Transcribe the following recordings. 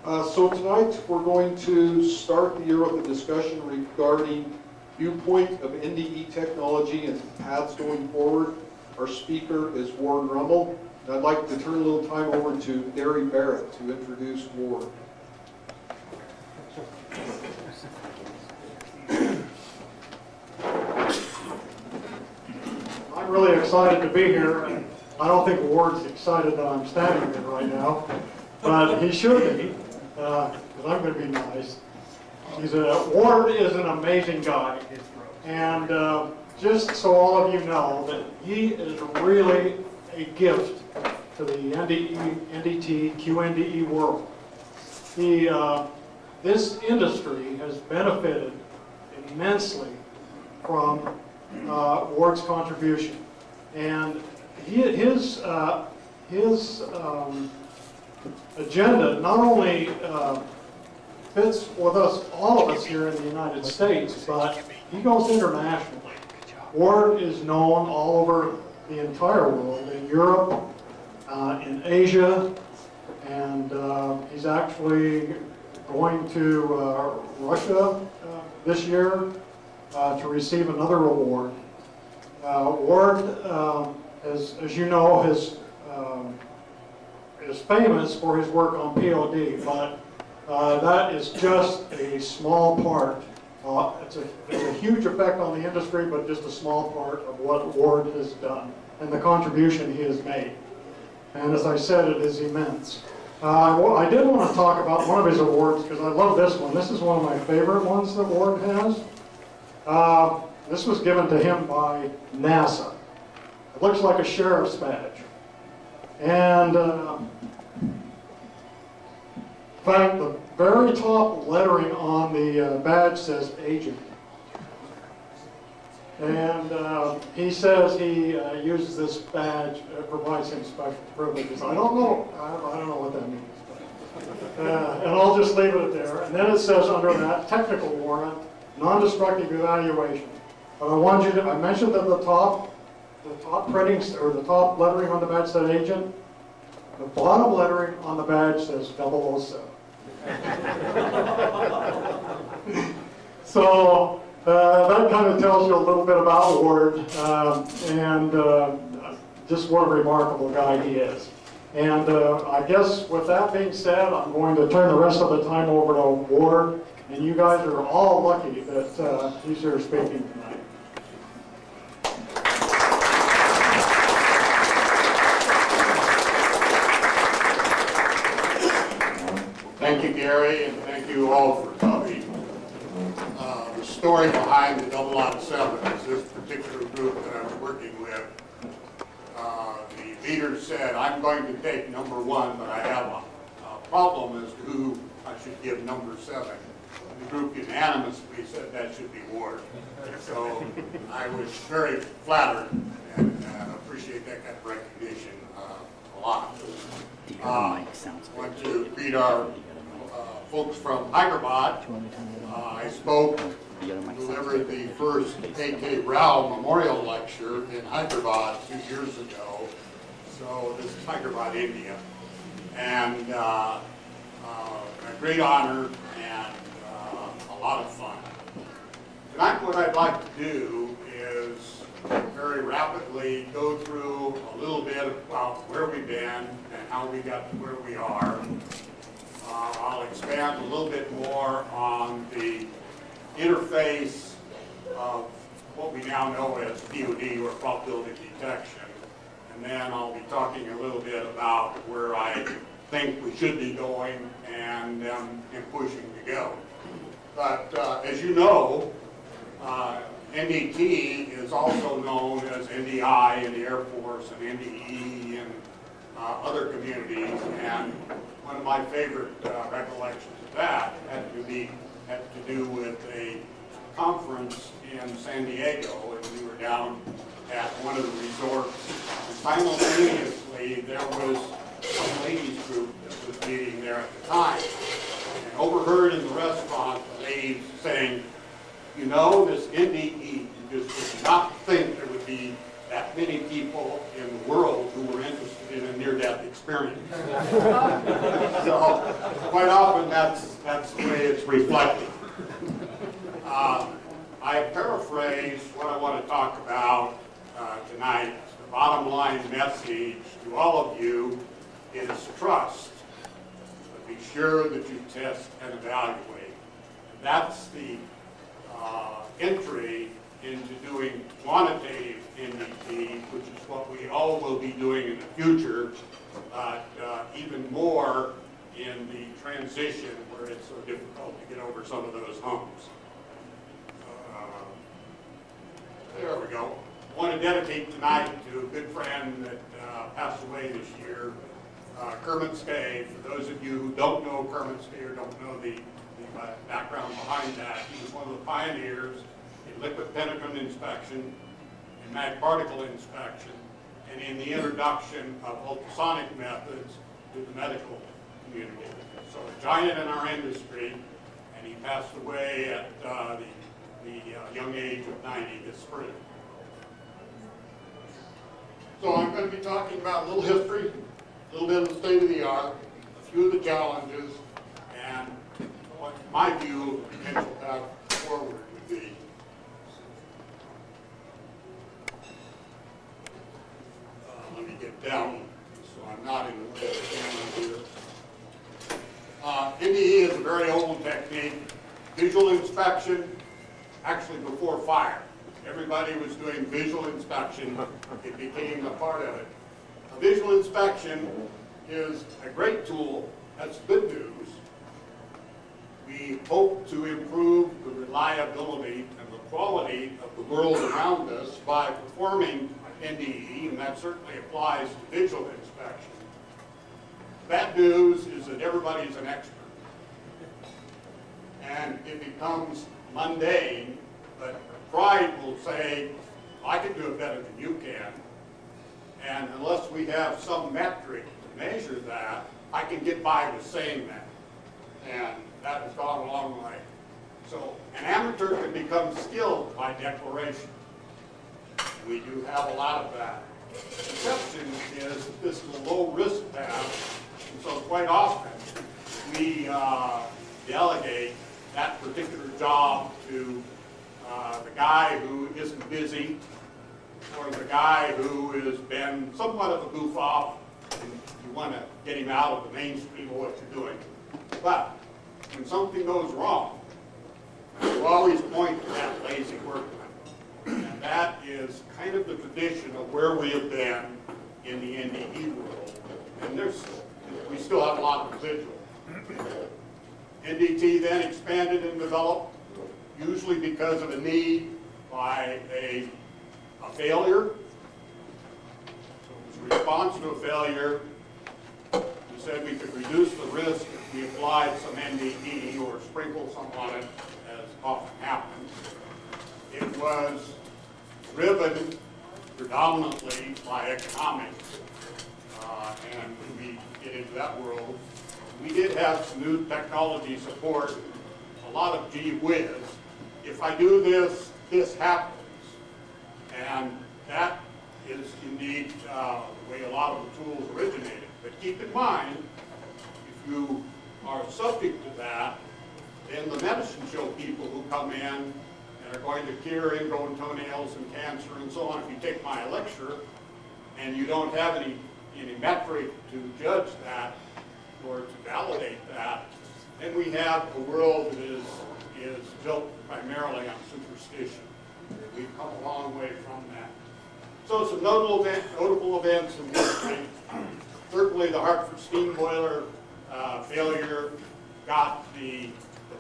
So tonight we're going to start the year with a discussion regarding viewpoint of NDE technology and paths going forward. Our speaker is Ward Rummel, and I'd like to turn a little time over to Gary Barrett to introduce Ward. I'm really excited to be here. I don't think Ward's excited that I'm standing here right now, but he should be, because I'm going to be nice. Ward is an amazing guy, and just so all of you know, that he is really a gift to the NDT, QNDE world. This industry has benefited immensely from Ward's contribution, and his agenda not only fits with us, all of us here in the United States, but he goes internationally. Ward is known all over the entire world, in Europe, in Asia, and he's actually going to Russia this year to receive another award. Ward, as you know, is famous for his work on POD, but that is just a small part. It's a huge effect on the industry, but just a small part of what Ward has done and the contribution he has made. And as I said, it is immense. I did want to talk about one of his awards because I love this one. This is one of my favorite ones that Ward has. This was given to him by NASA. It looks like a sheriff's badge. And in fact, the very top lettering on the badge says agent. And he says he uses this badge, provides him special privileges. I don't know what that means. And I'll just leave it there. And then it says under that technical warrant, non-destructive evaluation. But I mentioned that the top printing, or the top lettering on the badge said agent. The bottom lettering on the badge says 007. So that kind of tells you a little bit about Ward and just what a remarkable guy he is. And I guess with that being said, I'm going to turn the rest of the time over to Ward, and you guys are all lucky that he's here speaking tonight. Thank you, Gary, and thank you all for coming. The story behind the 007 is this particular group that I was working with. The leader said, I'm going to take number 1, but I have a problem as to who I should give number 7. The group unanimously said that should be Ward. So I was very flattered and appreciate that kind of recognition a lot. I want to greet our folks from Hyderabad. I spoke, delivered the first A.K. Rao Memorial Lecture in Hyderabad 2 years ago. So this is Hyderabad, India. And a great honor and a lot of fun. Tonight what I'd like to do is very rapidly go through a little bit about where we've been and how we got to where we are. I'll expand a little bit more on the interface of what we now know as POD, or probability detection. And then I'll be talking a little bit about where I think we should be going and pushing to go. But as you know, NDT is also known as NDI in the Air Force and NDE in other communities, and one of my favorite recollections of that had to do with a conference in San Diego, and we were down at one of the resorts, and simultaneously there was some ladies group that was meeting there at the time, and overheard in the restaurant the ladies saying, you know, this NDE, you just would not think there would be that many people in the world who were interested in a near-death experience. So quite often that's the way it's reflected. I paraphrase what I want to talk about tonight. The bottom line message to all of you is trust. But be sure that you test and evaluate. And that's the entry into doing quantitative NDT, which is what we all will be doing in the future, but even more in the transition where it's so difficult to get over some of those humps. There we go. I want to dedicate tonight to a good friend that passed away this year, Kermit Stay. For those of you who don't know Kermit Stay or don't know the background behind that, he was one of the pioneers in liquid penetrant inspection, in mag particle inspection, and in the introduction of ultrasonic methods to the medical community. So a giant in our industry, and he passed away at the young age of 90 this spring. So I'm going to be talking about a little history, a little bit of the state of the art, a few of the challenges, and what my view of the potential path forward would be. Let me get down so I'm not in the way of the camera here. NDE is a very old technique. Visual inspection, actually before fire. Everybody was doing visual inspection. It became a part of it. A visual inspection is a great tool. That's good news. We hope to improve the reliability and the quality of the world around us by performing NDE, and that certainly applies to visual inspection. Bad news is that everybody's an expert. And it becomes mundane, but pride will say, I can do it better than you can. And unless we have some metric to measure that, I can get by with saying that. And that has gone a long way. So an amateur can become skilled by declaration. We do have a lot of that. The exception is that this is a low-risk path, and so quite often we delegate that particular job to the guy who isn't busy, or the guy who has been somewhat of a goof off, and you want to get him out of the mainstream of what you're doing. But when something goes wrong, you always point to that lazy workman. And that is kind of the tradition of where we have been in the NDE world. And we still have a lot of residual. NDT then expanded and developed, usually because of a need by a failure. So it was a response to a failure. We said we could reduce the risk if we applied some NDE or sprinkle some on it, as often happens. It was driven predominantly by economics, and when we get into that world, we did have some new technology support, a lot of gee whiz. If I do this, this happens. And that is indeed the way a lot of the tools originated. But keep in mind, if you are subject to that, then the medicine show people who come in and are going to cure ingrown toenails and cancer and so on. If you take my lecture and you don't have any metric to judge that or to validate that, then we have a world that is built primarily on superstition. We've come a long way from that. So some notable events in history. Certainly the Hartford steam boiler failure got the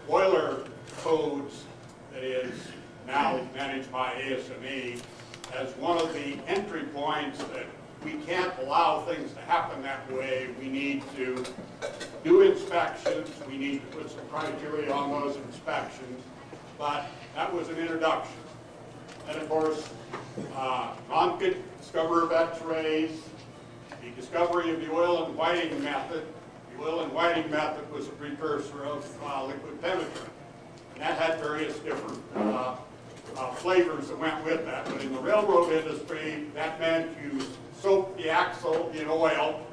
boiler codes that is now managed by ASNT as one of the entry points that we can't allow things to happen that way. We need to do inspections. We need to put some criteria on those inspections. But that was an introduction. And of course, Ronkin, discoverer of X-rays, the discovery of the oil and whiting method. The oil and whiting method was a precursor of liquid penetrant. And that had various different flavors that went with that. But in the railroad industry, that meant you soak the axle in oil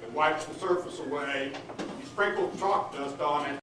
and wipe the surface away. You sprinkle chalk dust on it,